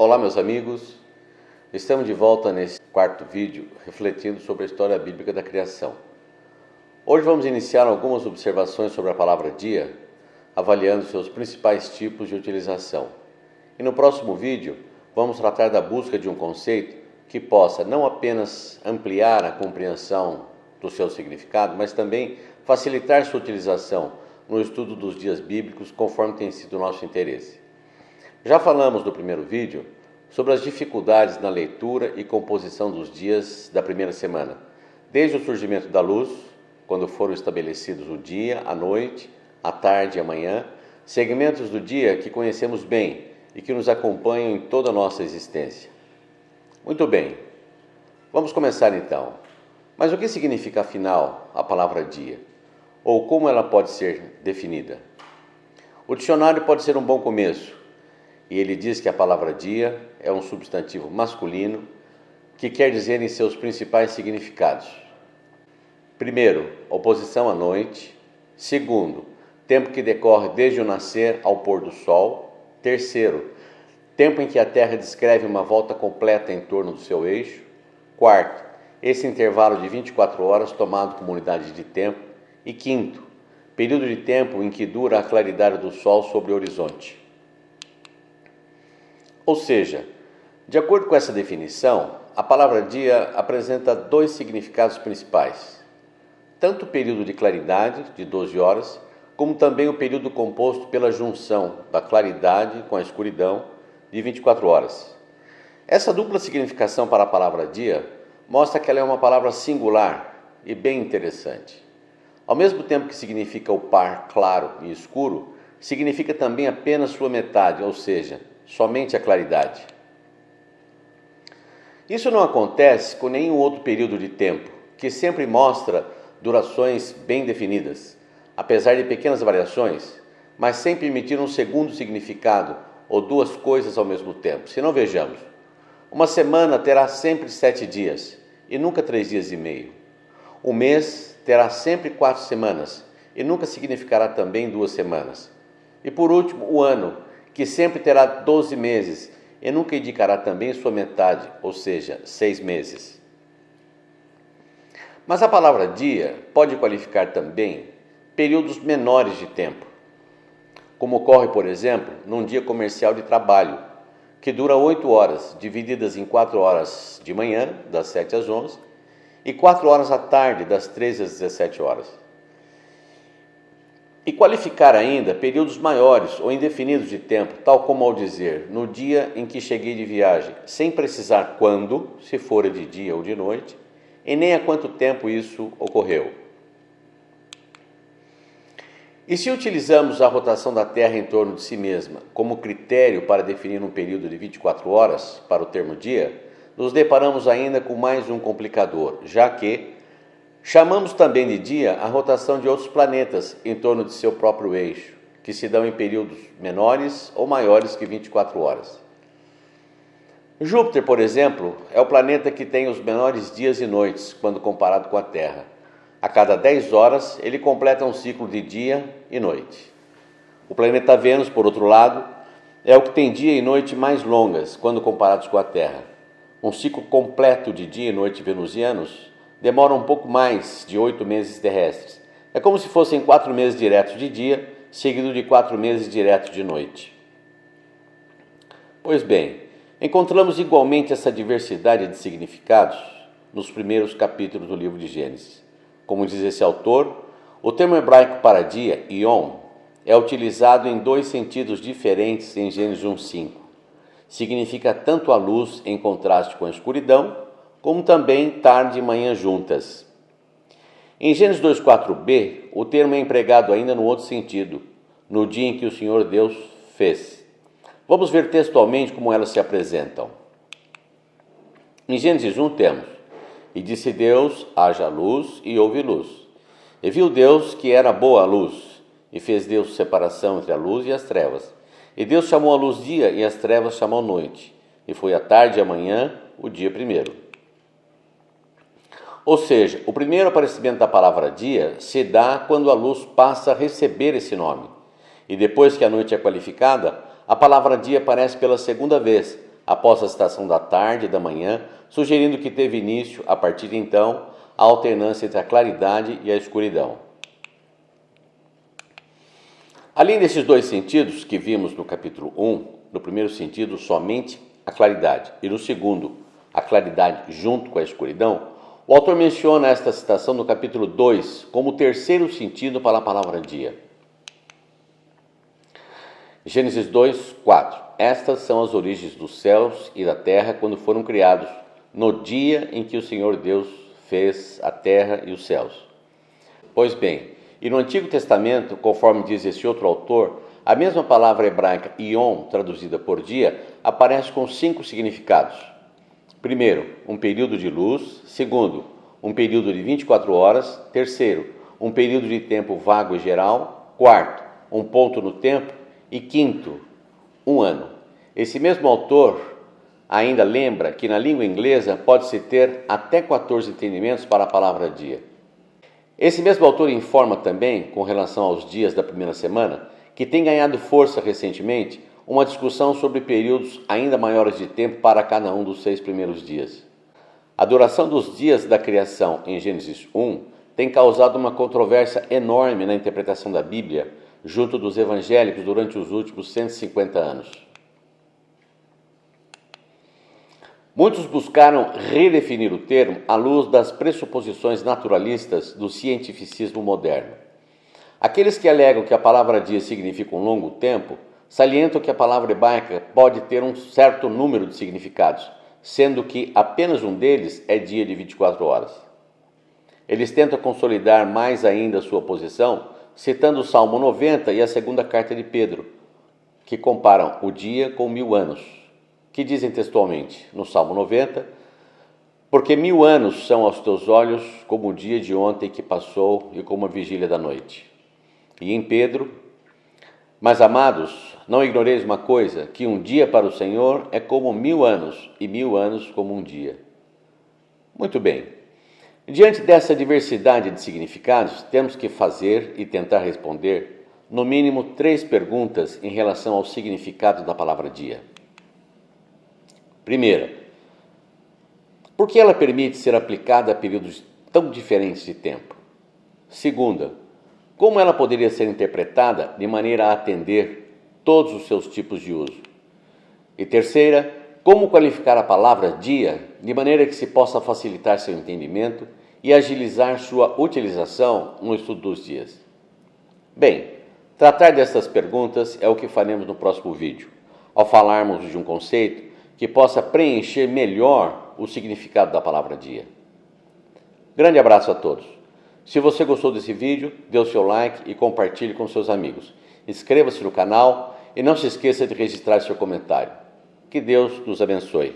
Olá, meus amigos, estamos de volta nesse quarto vídeo refletindo sobre a história bíblica da criação. Hoje vamos iniciar algumas observações sobre a palavra dia, avaliando seus principais tipos de utilização. E no próximo vídeo vamos tratar da busca de um conceito que possa não apenas ampliar a compreensão do seu significado, mas também facilitar sua utilização no estudo dos dias bíblicos, conforme tem sido o nosso interesse. Já falamos no primeiro vídeo sobre as dificuldades na leitura e composição dos dias da primeira semana, desde o surgimento da luz, quando foram estabelecidos o dia, a noite, a tarde e a manhã, segmentos do dia que conhecemos bem e que nos acompanham em toda a nossa existência. Muito bem, vamos começar então. Mas o que significa afinal a palavra dia? Ou como ela pode ser definida? O dicionário pode ser um bom começo. E ele diz que a palavra dia é um substantivo masculino que quer dizer em seus principais significados. Primeiro, oposição à noite. Segundo, tempo que decorre desde o nascer ao pôr do sol. Terceiro, tempo em que a Terra descreve uma volta completa em torno do seu eixo. Quarto, esse intervalo de 24 horas tomado como unidade de tempo. E quinto, período de tempo em que dura a claridade do sol sobre o horizonte. Ou seja, de acordo com essa definição, a palavra dia apresenta dois significados principais. Tanto o período de claridade, de 12 horas, como também o período composto pela junção da claridade com a escuridão, de 24 horas. Essa dupla significação para a palavra dia mostra que ela é uma palavra singular e bem interessante. Ao mesmo tempo que significa o par claro e escuro, significa também apenas sua metade, ou seja, somente a claridade. Isso não acontece com nenhum outro período de tempo, que sempre mostra durações bem definidas, apesar de pequenas variações, mas sem permitir um segundo significado ou duas coisas ao mesmo tempo. Se não, vejamos, uma semana terá sempre 7 dias e nunca 3 dias e meio. Um mês terá sempre 4 semanas e nunca significará também 2 semanas. E por último, o ano, que sempre terá 12 meses e nunca indicará também sua metade, ou seja, 6 meses. Mas a palavra dia pode qualificar também períodos menores de tempo, como ocorre, por exemplo, num dia comercial de trabalho, que dura 8 horas, divididas em 4 horas de manhã, das 7 às 11, e 4 horas à tarde, das 13 às 17 horas. E qualificar ainda períodos maiores ou indefinidos de tempo, tal como ao dizer, no dia em que cheguei de viagem, sem precisar quando, se for de dia ou de noite, e nem há quanto tempo isso ocorreu. E se utilizamos a rotação da Terra em torno de si mesma como critério para definir um período de 24 horas para o termo dia, nos deparamos ainda com mais um complicador, já que chamamos também de dia a rotação de outros planetas em torno de seu próprio eixo, que se dão em períodos menores ou maiores que 24 horas. Júpiter, por exemplo, é o planeta que tem os menores dias e noites quando comparado com a Terra. A cada 10 horas, ele completa um ciclo de dia e noite. O planeta Vênus, por outro lado, é o que tem dia e noite mais longas quando comparados com a Terra. Um ciclo completo de dia e noite venusianos demora um pouco mais de 8 meses terrestres. É como se fossem 4 meses diretos de dia, seguido de 4 meses diretos de noite. Pois bem, encontramos igualmente essa diversidade de significados nos primeiros capítulos do livro de Gênesis. Como diz esse autor, o termo hebraico para dia, yom, é utilizado em 2 sentidos diferentes em Gênesis 1:5. Significa tanto a luz em contraste com a escuridão, como também tarde e manhã juntas. Em Gênesis 2:4b, o termo é empregado ainda no outro sentido, no dia em que o Senhor Deus fez. Vamos ver textualmente como elas se apresentam. Em Gênesis 1 temos: E disse Deus, haja luz, e houve luz. E viu Deus que era boa a luz, e fez Deus separação entre a luz e as trevas. E Deus chamou a luz dia, e as trevas chamou noite. E foi a tarde e a manhã, o dia primeiro. Ou seja, o primeiro aparecimento da palavra dia se dá quando a luz passa a receber esse nome. E depois que a noite é qualificada, a palavra dia aparece pela segunda vez, após a citação da tarde e da manhã, sugerindo que teve início, a partir de então, a alternância entre a claridade e a escuridão. Além desses dois sentidos que vimos no capítulo 1, no primeiro sentido, somente a claridade, e no segundo, a claridade junto com a escuridão, o autor menciona esta citação no capítulo 2 como terceiro sentido para a palavra dia. Gênesis 2, 4. Estas são as origens dos céus e da terra quando foram criados, no dia em que o Senhor Deus fez a terra e os céus. Pois bem, e no Antigo Testamento, conforme diz esse outro autor, a mesma palavra hebraica Yom, traduzida por dia, aparece com 5 significados. Primeiro, um período de luz. Segundo, um período de 24 horas. Terceiro, um período de tempo vago e geral. Quarto, um ponto no tempo. E quinto, um ano. Esse mesmo autor ainda lembra que na língua inglesa pode-se ter até 14 entendimentos para a palavra dia. Esse mesmo autor informa também, com relação aos dias da primeira semana, que tem ganhado força recentemente uma discussão sobre períodos ainda maiores de tempo para cada um dos 6 primeiros dias. A duração dos dias da criação em Gênesis 1 tem causado uma controvérsia enorme na interpretação da Bíblia junto dos evangélicos durante os últimos 150 anos. Muitos buscaram redefinir o termo à luz das pressuposições naturalistas do cientificismo moderno. Aqueles que alegam que a palavra dia significa um longo tempo, salientam que a palavra hebraica pode ter um certo número de significados, sendo que apenas um deles é dia de 24 horas. Eles tentam consolidar mais ainda sua posição, citando o Salmo 90 e a segunda carta de Pedro, que comparam o dia com 1000 anos, que dizem textualmente, no Salmo 90, porque 1000 anos são aos teus olhos como o dia de ontem que passou e como a vigília da noite. E em Pedro, mas amados, não ignoreis uma coisa, que um dia para o Senhor é como 1000 anos, e 1000 anos como um dia. Muito bem. Diante dessa diversidade de significados, temos que fazer e tentar responder, no mínimo, 3 perguntas em relação ao significado da palavra dia. Primeira, por que ela permite ser aplicada a períodos tão diferentes de tempo? Segunda, como ela poderia ser interpretada de maneira a atender todos os seus tipos de uso? E terceira, como qualificar a palavra dia de maneira que se possa facilitar seu entendimento e agilizar sua utilização no estudo dos dias? Bem, tratar dessas perguntas é o que faremos no próximo vídeo, ao falarmos de um conceito que possa preencher melhor o significado da palavra dia. Grande abraço a todos. Se você gostou desse vídeo, dê o seu like e compartilhe com seus amigos. Inscreva-se no canal e não se esqueça de registrar seu comentário. Que Deus nos abençoe.